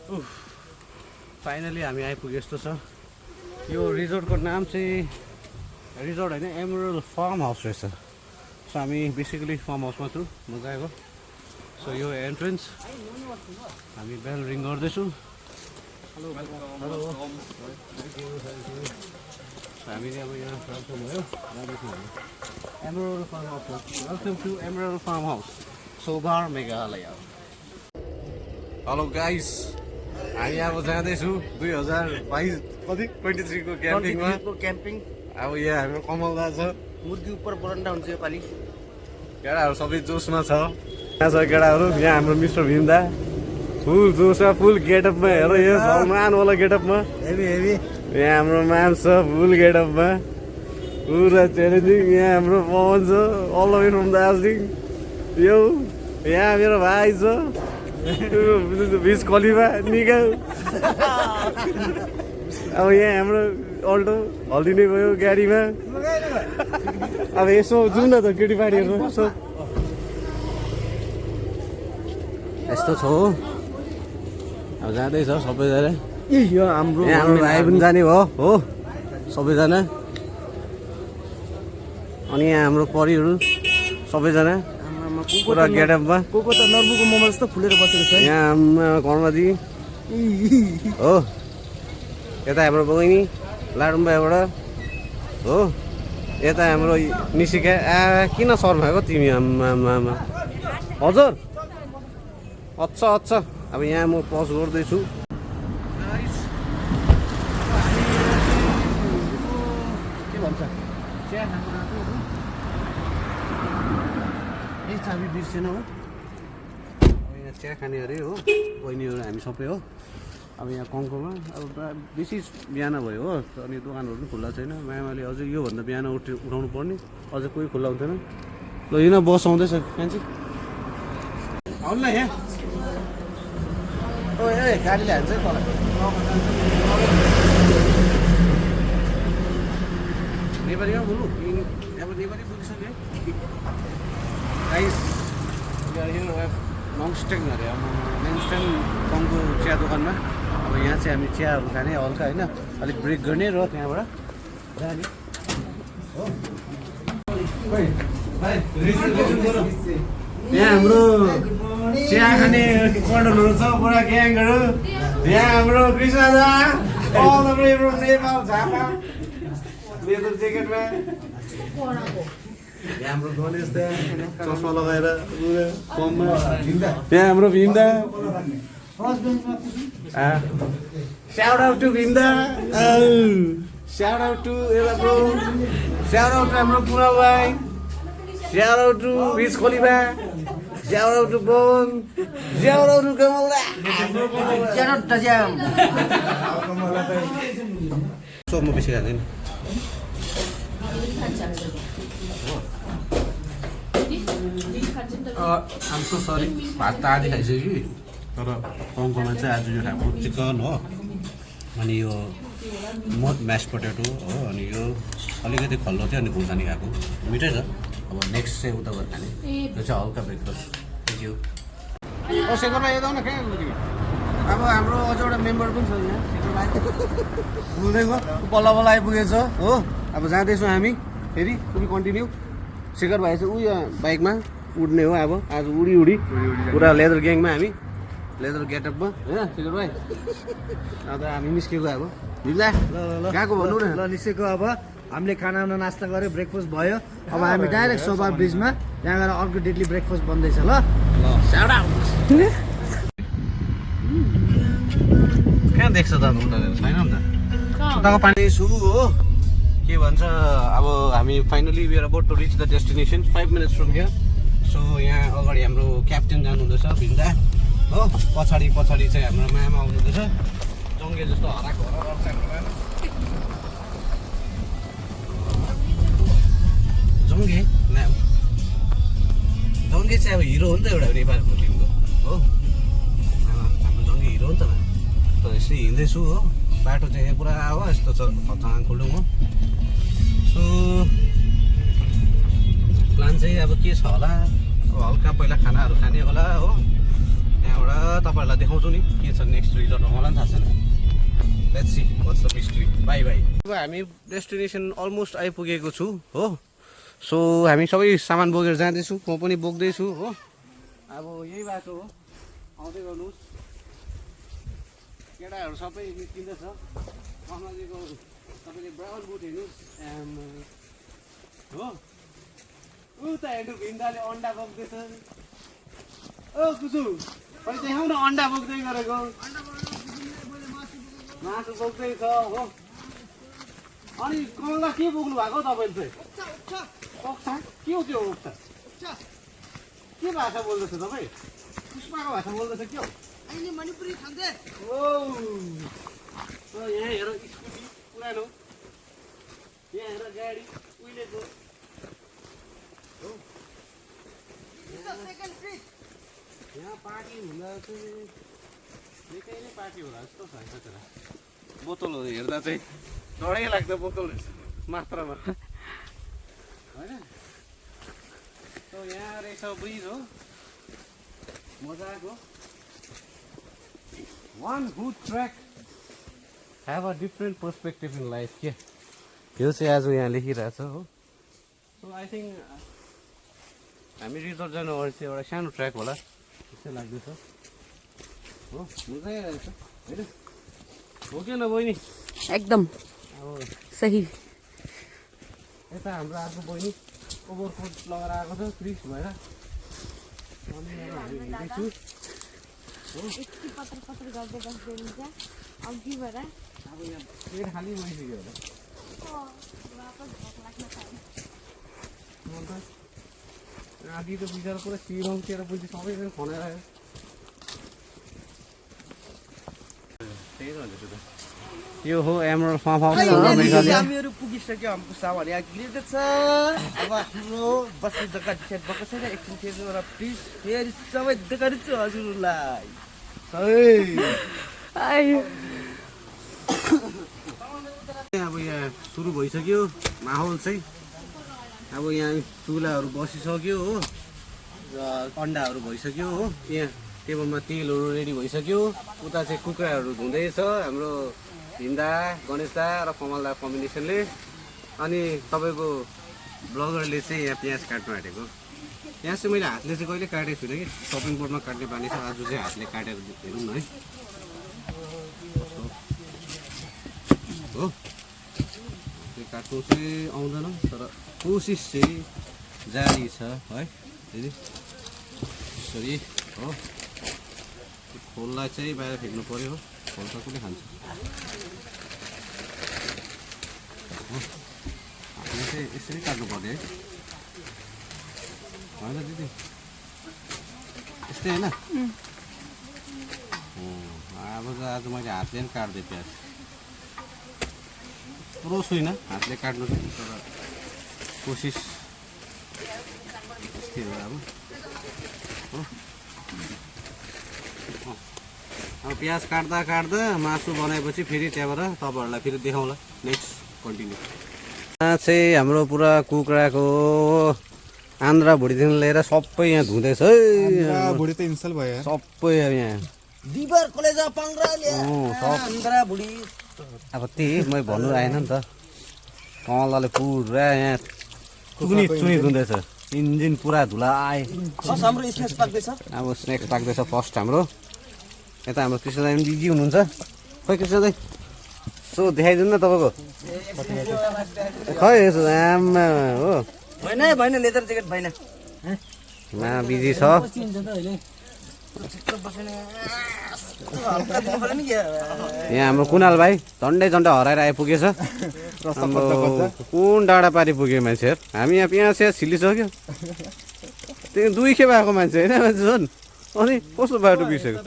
Finally हामी आइपुगे जस्तो छ। यो रिजोर्टको नाम चाहिँ रिजोर्ट होइन, एमरल्ड फार्म हाउस रहेछ। सो हामी बेसिकली फार्म हाउसमा छु मजाको। सो यो एन्ट्रेन्स हामी बेल रिङ गर्दैछु। हेलो हेलो हामीले अब यहाँ वेलकम भयो emerald farm house. Welcome to emerald farm house Sohbar Meghalaya. Hello guys, हामी अब जाँदैछु 2023 को क्याम्पिङमा। अब यहाँ हाम्रो कमल दा छ, मुर्गी उपर बरन्डा हुन्छ यो पालि। केटाहरू सबै जोसमा छ। यहाँ छ केटाहरू, यहाँ हाम्रो मिस्टर भीमदा फुल जोसमा फुल गेटअपमा। हेर यो सलमानवाला गेटअपमा हेभी यहाँ हाम्रो म्याम छ फुल गेटअपमा पुरा च्यालेन्जिङ। यहाँ हाम्रो पवन छ all the way from Darjeeling. यो यहाँ मेरो भाइ छ बिच कलीमा निका। अब यहाँ हाम्रो अल्टो हल्दिने भयो गाडीमा। अब यसो जाउँ न त केटीपाटीहरू यसो। यस्तो छ हो, अब जाँदैछ सबैजना। यो हाम्रो भाइ पनि जाने भयो हो सबैजना। अनि यहाँ हाम्रो परिहरू सबैजना पुरा गेटअपमा। को त नर्बुको मोमो जस्तो फुलेर बसेको छ। यहाँ घरमा दि हो, यता हाम्रो बहिनी लाडुम्बाबाट हो, यता हाम्रो निशिका। किन शर्माएको तिमी? आमा हजुर अच्छा अच्छा। अब यहाँ म पज गर्दैछु। के भन्छ चिया खानु आएको हो? यही चाबी बिर्सेन हो। अब यहाँ चिया खाने अरे हो बहिनीहरू हामी सबै हो। अब यहाँ कङ्कोमा अब बेसी बिहान भयो हो, अनि दोकानहरू पनि खुल्ला छैन। मामाले अझै योभन्दा बिहान उठाउनु पर्ने, अझै कोही खुल्ला हुँदैन। ल हिँड बस आउँदैछ मान्छे आउनु ल। यहाँ ओ ए गाडीले हान्छ है तल। नेपालीमा बोल्नु, अब नेपाली बोलिसक्यो गाइस। नङस्टेङ अरे नङस्टेङ कङ्को चिया दोकानमा। अब यहाँ चाहिँ हामी चियाहरू खाने हल्का होइन, अलिक ब्रेक गर्ने र त्यहाँबाट जाने हो। यहाँ हाम्रो चिया खाने कर्डनहरू छ पुरा ग्याङहरू। यहाँ हाम्रो Krishna da all the way from Nepal Jhapa leather ज्याकेटमा। यहाँ हाम्रो गणेश दा चस्मा लगाएर कममा। यहाँ हाम्रो भीमदा। Shout out to Vinda. Shout out to Ella. Shout out to हाम्रो पुरा भाइ। Shout out to Wiz Khalifa. Shout out to Bon. Shout out to Kamala. Shout out to Jam. So म बेसी खाँदैन। I'm so sorry. भात त आधी खाइसक्यो कि, तर कङ्कोमा चाहिँ आज यो खाएको चिकन हो, अनि यो म्यास पोटेटो हो, अनि यो अलिकति खल्लो थियो, अनि खुर्सानी खाएको मिठै छ। अब नेक्स्ट चाहिँ उता गएर खाने, त्यो चाहिँ हल्का ब्रेकफास्ट। Thank you. सेकरमा यता न कहाँ तिमी? अब हाम्रो अझ एउटा मेम्बर पनि छ यहाँ बुझ्दै गयो, बल्ल बल्ल आइपुगेछ हो। अब जाँदैछौँ हामी फेरि पुरै कन्टिन्यू। शेखर भाइ चाहिँ उयो बाइकमा उड्ने हो। अब आज उडी पुरा लेदर ग्याङमा हामी, लेदर गेटअपमा होइन शेखर भाइ। अन्त हामी निस्केको अब हिँड्ला कहाँको भन्नु न। ल निस्केको अब हामीले खाना नास्ता गऱ्यो, ब्रेकफास्ट भयो। अब हामी डाइरेक्ट सोहबार ब्रिजमा त्यहाँ गएर अर्को डेली ब्रेकफास्ट बन्दैछ। ल साउट आउट। कहाँ देख्छ त उता छैन नि त उताको पानी सु हो। के भन्छ अब हामी finally we are about to reach the destination 5 minutes from here. So यहाँ अगाडि हाम्रो क्याप्टेन जानुहुँदैछ भिन्दा हो, पछाडि चाहिँ हाम्रो मामा आउनुहुँदैछ। जङ्गे जस्तो हराएको जङ्गे नाम। जङ्गे चाहिँ अब हिरो हो नि त एउटा नेपालको टिमको हो। हाम्रो जङ्गे हिरो हो नि त। त यसरी हिँड्दैछु हो, बाटो चाहिँ पुरा हो यस्तो छ खचाङ खुल्डुङ हो। सो प्लान चाहिँ अब के छ होला, अब हल्का पहिला खानाहरू खाने होला हो। त्यहाँबाट तपाईँहरूलाई देखाउँछु नि के छ नेक्स्ट रिजल्ट मलाई पनि थाहा छैन let's see what's the mystery by by अब हामी डेस्टिनेसन अलमोस्ट आइपुगेको छु हो सो हामी सबै सामान बोकेर जाँदैछु म पनि बोक्दैछु हो अब यही बाटो हो आउँदै गर्नुहोस् केटाहरू सबै निस्किँदैछ नजिकको तपाईँले ब्राउन बुट हेर्नुहोस् हो उता हेर्नु भिन्दाले अन्डा बोक्दैछ ओ कुसु अहिले देखाउन अन्डा बोक्दै गरेको मासु बोक्दैछ हो अनि कमला के बोक्नु भएको तपाईँले चाहिँ ओक्सा के हो त्यो ओक्सा के भाषा बोल्दैछ तपाईँ पुष्पाको भाषा बोल्दैछ के हो अहिले मणिपुरी खान्थे ओ यहाँ हेर स्कुटी पुरानो यहाँ हेर गाडी उहिलेको हो यहाँ पार्टी हुँदा चाहिँ निकै नै पार्टी होला जस्तो छ त्यसलाई बोतलहरू हेर्दा चाहिँ डरै लाग्छ बोतलहरू मात्रामा होइन यहाँ रहेछ ब्रिज हो मजाको one good track have a different perspective in life के यो चाहिँ आज यहाँ लेखिरहेछ हो सो आई थिङ्क हामी रिजर्भ जानु अगाडि चाहिँ एउटा सानो ट्र्याक होला जस्तै लाग्दैछ हो मजा आइरहेछ होइन हो कि न बहिनी एकदम अब सही यता हाम्रो अर्को बहिनी ओभरकोट लगाएर आएको छ क्रिस भएर अनि हामी हिँड्दैछु अब यहाँ पेट खाली भइसक्यो होला आधी त बिचरा पुरा सिलङ चेरापुन्जी सबैजना खनेर आयो त्यही त भन्दैछु त यो हो एमरल्ड फार्म हाउस मेघालय हामीहरू पुगिसक्यो हाम्रो सामान यहाँ क्लियर छ अब हाम्रो बस्ने जग्गा डिसाइड भएको छैन एकछिन फेरि एउटा प्लिज फेरि सबै देखाइदिन्छु हजुरलाई अब यहाँ सुरु भइसक्यो माहौल चाहिँ अब यहाँ चुलाहरू बसिसक्यो हो र अन्डाहरू भइसक्यो हो यहाँ टेबलमा तेलहरू रेडी भइसक्यो उता चाहिँ कुखुराहरू धुँदैछ हाम्रो भिन्दा गणेशदा र कमलदा कम्बिनेसनले अनि तपाईँको ब्लगरले चाहिँ यहाँ प्याज काट्नु आँटेको प्याज चाहिँ मैले हातले चाहिँ कहिले काटेको छुइनँ कि सपिङ बोर्डमा काट्ने बानी छ आज चाहिँ हातले काटेर हेरौँ न है हो त्यो काट्नु चाहिँ आउँदैन तर कोसिस चाहिँ जारी छ है फेरि यसरी हो खोललाई चाहिँ बाहिर फ्याँक्नु पऱ्यो हो खोल त कसले खान्छ हातले चाहिँ यसरी काट्नु पर्ने है होइन दिदी यस्तै होइन अब त आज मैले हातले पनि काट्दै प्याज पुरो छुइनँ हातले काट्नु चाहिँ तर कोसिस यस्तै हो अब अब प्याज काट्दा काट्दा मासु बनाएपछि फेरि त्यहाँबाट तपाईँहरूलाई फेरि देखाउँला नेक्स्ट कन्टिन्यू यहाँ चाहिँ हाम्रो पुरा कुखुराको आन्द्रा भुँडीदेखि लिएर सबै यहाँ धुँदैछ है भुँडी त इन्सल भयो सबै अब यहाँ दिबर कलेजा पाङ्ग्राले आन्द्रा भुडी अब त्यही मैले भन्नु आएन नि त कमलाले पुरा यहाँ चुनी धुँदैछ इन्जिन पुरा धुला आए हाम्रो स्नेक्स पाक्दैछ अब स्नेक्स पाक्दैछ फर्स्ट हाम्रो यता हाम्रो कृष्ण दाइ पनि बिजी हुनुहुन्छ खै कृष्ण दाइ सो देखाइदिनु न तपाईँको खै यसो आमा हो भएन लेदर ज्याकेट भएन बिजी छ यहाँ हाम्रो कुणाल भाइ झन्डै हराएर आइपुगेछ कुन डाँडा पारि पुग्यो मान्छेहरू हामी यहाँ प्याज छिलिसक्यो त्यो 2 खेप आएको मान्छे होइन मान्छे झन् अनि कस्तो बाटो बिर्सेको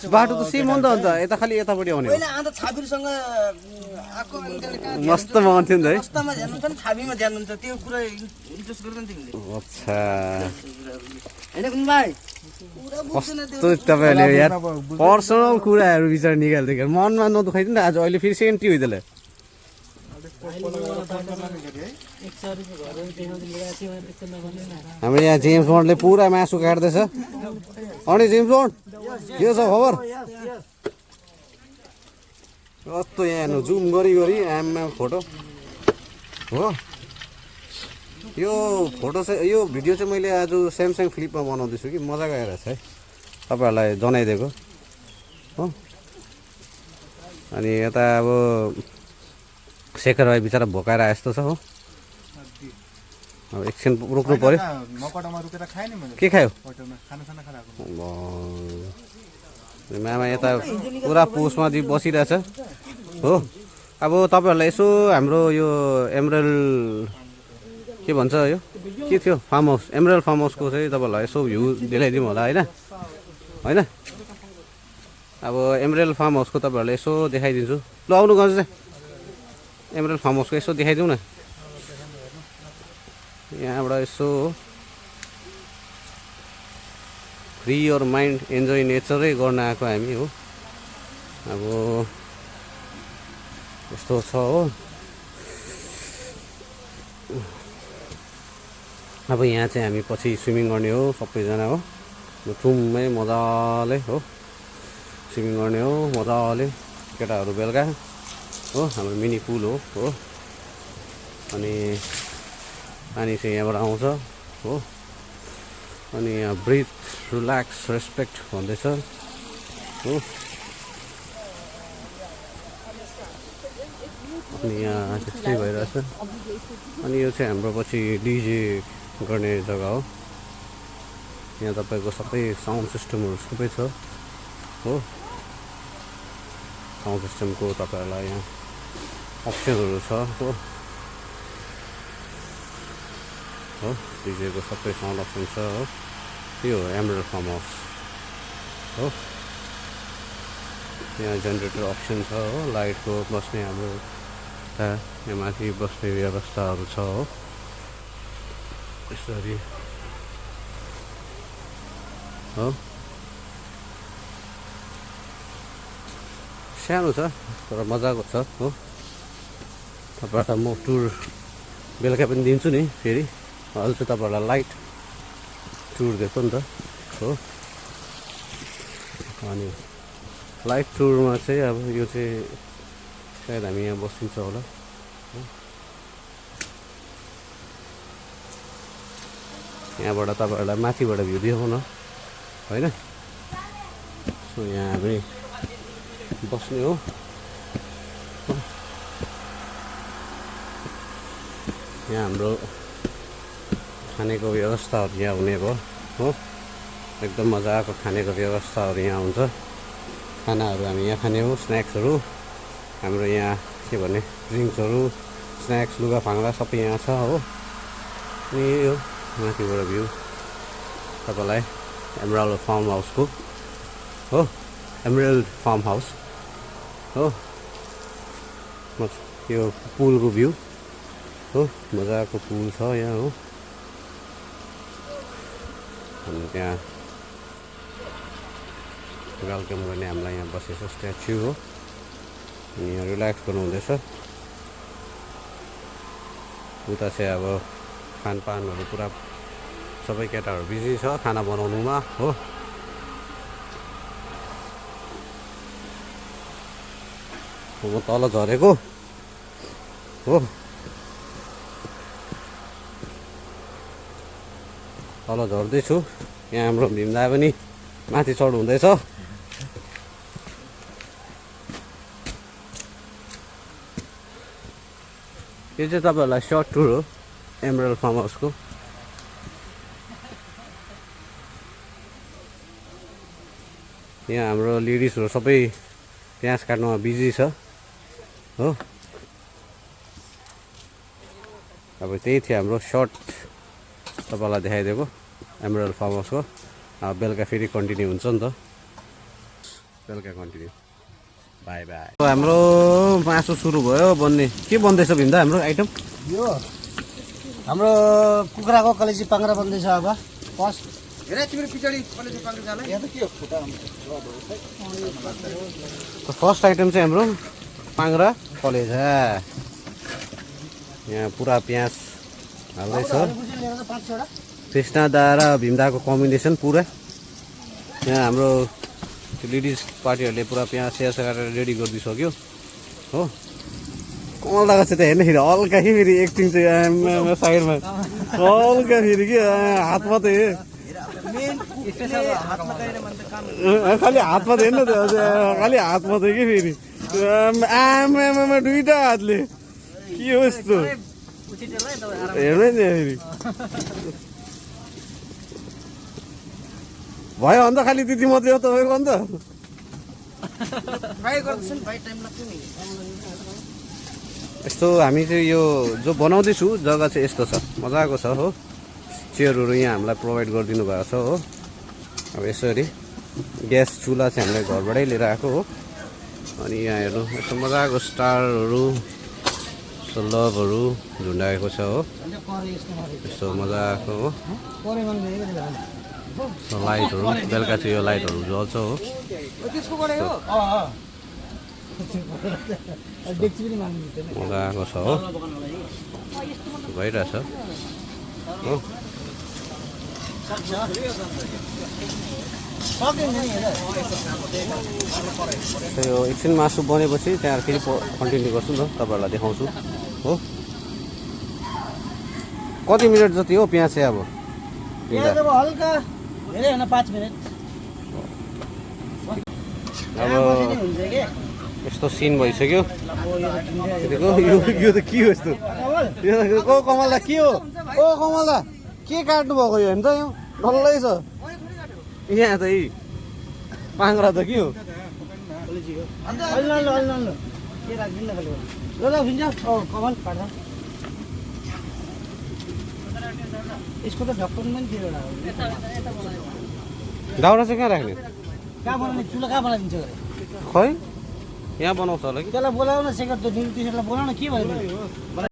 बाटो त सेम हो नि त अन्त यता खालि यतापट्टि आउने मस्त मगाउँथ्यो नि त है कस्तो तपाईँहरूले यार पर्सनल कुराहरू विचार निकाल्दै मनमा नदुखाइदिनु नि त आज अहिले फेरि सेन्टी हो त्यसलाई हाम्रो यहाँ जेम्स बोन्डले पुरा मासु काट्दैछ अनि जेम्स बोन्ड के छ खबर कस्तो यहाँ हेर्नु जुम गरी आमा फोटो हो यो फोटो चाहिँ यो भिडियो चाहिँ मैले आज स्यामसङ फ्लिपमा बनाउँदैछु कि मजाको आएर छ है तपाईँहरूलाई जनाइदिएको हो अनि यता अब शेखर भाइ बिचरा भोकाएर आए जस्तो छ हो अब एकछिन रोक्नु पर्यो के खायो मामा यता पुरा पोस्टमा बसिरहेछ हो अब तपाईँहरूलाई यसो हाम्रो यो एमरेल्ड के भन्छ यो के थियो फार्म हाउस एमरेल्ड फार्म हाउसको चाहिँ तपाईँहरूलाई यसो भ्यू दिलाइदिउँ होला होइन होइन अब एमरेल्ड फार्म हाउसको तपाईँहरूलाई यसो देखाइदिन्छु ल आउनु गर्छ चाहिँ एमरेल्ड फार्म हाउसको यसो देखाइदिउँ न यहाँबाट यसो फ्री योर माइन्ड इन्जोय नेचरै गर्न आएको हामी हो अब यस्तो छ हो अब यहाँ चाहिँ हामी पछि स्विमिङ गर्ने हो सबैजना हो चुम्मै मजाले हो स्विमिङ गर्ने हो मजाले केटाहरू बेलुका हो हाम्रो मिनी पुल हो अनि पानी चाहिँ यहाँबाट आउँछ हो अनि यहाँ ब्रिथ रिल्याक्स रेस्पेक्ट भन्दैछ हो अनि यहाँ त्यस्तै भइरहेछ अनि यो चाहिँ हाम्रो पछि डिजे गर्ने जग्गा हो यहाँ तपाईँको सबै साउन्ड सिस्टमहरू सबै छ हो साउन्ड सिस्टमको तपाईँहरूलाई यहाँ अप्सनहरू छ हो डिजेको सबै साउन्ड अप्सन छ हो यो हो एमरेल्ड फार्म हाउस हो यहाँ जेनेरेटर अप्सन छ हो लाइटको बस्ने हाम्रो यहाँ माथि बस्ने व्यवस्थाहरू छ हो यसरी हो सानो छ तर मजाको छ हो तपाईँहरूलाई म टुर बेलुका पनि दिन्छु नि फेरि अहिले चाहिँ तपाईँहरूलाई लाइट टुर दिएको नि त हो अनि लाइट टुरमा चाहिँ अब यो चाहिँ सायद हामी यहाँ बसिन्छ होला यहाँबाट तपाईँहरूलाई माथिबाट भ्यू देखाउँ न होइन सो यहाँ हामी बस्ने हो यहाँ हाम्रो खानेको व्यवस्थाहरू यहाँ हुने भयो हो एकदम मजाको खानेको व्यवस्थाहरू यहाँ हुन्छ खानाहरू हामी यहाँ खाने हो स्न्याक्सहरू हाम्रो यहाँ के भन्ने ड्रिङ्क्सहरू स्न्याक्स लुगा फाङ्ला सबै यहाँ छ हो अनि यो माथिबाट भ्यू तपाईँलाई एमरेल्ड फार्म हाउसको हो एमरेल्ड फार्म हाउस हो यो पुलको भ्यू हो मजाको पुल छ यहाँ हो अनि त्यहाँ वेलकम गर्ने हामीलाई यहाँ बसेको स्ट्याच्यु हो अनि यहाँ रिल्याक्स गर्नु हुँदैछ उता चाहिँ अब खानपानहरू पुरा सबै केटाहरू बिजी छ खाना बनाउनुमा हो म तल झरेको हो तल झर्दैछु यहाँ हाम्रो भीमदा पनि माथि चढ हुँदैछ यो चाहिँ तपाईँहरूलाई सर्ट टुर हो एमरेल्ड फार्म हाउसको यहाँ हाम्रो लेडिजहरू सबै प्याज काट्नुमा बिजी छ हो अब त्यही थियो हाम्रो सर्ट तपाईँलाई देखाइदिएको एमरेल्ड फार्म हाउसको अब बेलुका फेरि कन्टिन्यू हुन्छ नि त बेलुका कन्टिन्यू बाई बाई हाम्रो मासु सुरु भयो बन्ने के बन्दैछ भिन्दा हाम्रो आइटम यो हाम्रो कुखुराको कलेजी पाङ्रा बन्दैछ अब फर्स्ट तिम्रो पछाडि कलेजी पाङ्रा जाला यहाँ त के हो खुट्टा फर्स्ट आइटम चाहिँ हाम्रो पाङ्रा कलेजा यहाँ पुरा प्याज हाल्दैछ लिएर 5-6 कृष्णदा र भीमदाको कम्बिनेसन पुरा यहाँ हाम्रो लेडिज पार्टीहरूले पुरा प्याज स्याज काटेर रेडी गरिदिइसक्यो हो कमल दाको चाहिँ त हेर्दाखेरि हल्का कि फेरि एकछिन चाहिँ साइडमा हल्का फेरि कि हात मात्रै खालि हात मात्रै हेर्नु त खालि हात मात्रै कि फेरि आमामा दुईटा हातले के हो यस्तो हेर्नु नि फेरि भयो अन्त खालि त्यति मात्रै हो तपाईँको अन्त यस्तो हामी चाहिँ यो जो बनाउँदैछु जग्गा चाहिँ यस्तो छ मजाको छ हो चेयरहरू यहाँ हामीलाई प्रोभाइड गरिदिनु भएको छ हो अब यसरी ग्यास चुल्हा चाहिँ हामीलाई घरबाटै लिएर आएको हो अनि यहाँ हेर्नु यस्तो मजाको स्टारहरू यस्तो लभहरू झुन्डाएको छ हो यस्तो मजाको हो लाइटहरू बेलुका चाहिँ यो लाइटहरू जल्छ हो मजाको छ हो भइरहेछ हो यो एकछिन मासु बनेपछि त्यहाँ फेरि कन्टिन्यू गर्छु नि त तपाईँहरूलाई देखाउँछु हो कति मिनट जति हो प्याज चाहिँ अब हल्का धेरै होइन 5 मिनट अब यस्तो सिन भइसक्यो यो त के हो यस्तो ओ कमलदा के हो ओ कमलदा के काट्नु भएको यो हेर्नु त यो डल्लै छ यहाँ त यी पाङ्रा त के हो यसको त ढक्कन पनि थियो एउटा दाउरा चाहिँ कहाँ राख्ने कहाँ बनाउने चुल्हा कहाँ बनाइदिन्छ खै यहाँ बनाउँछ होला कि त्यसलाई बोलाउन सेकेन्ड त त्यसलाई बोलाउन के भयो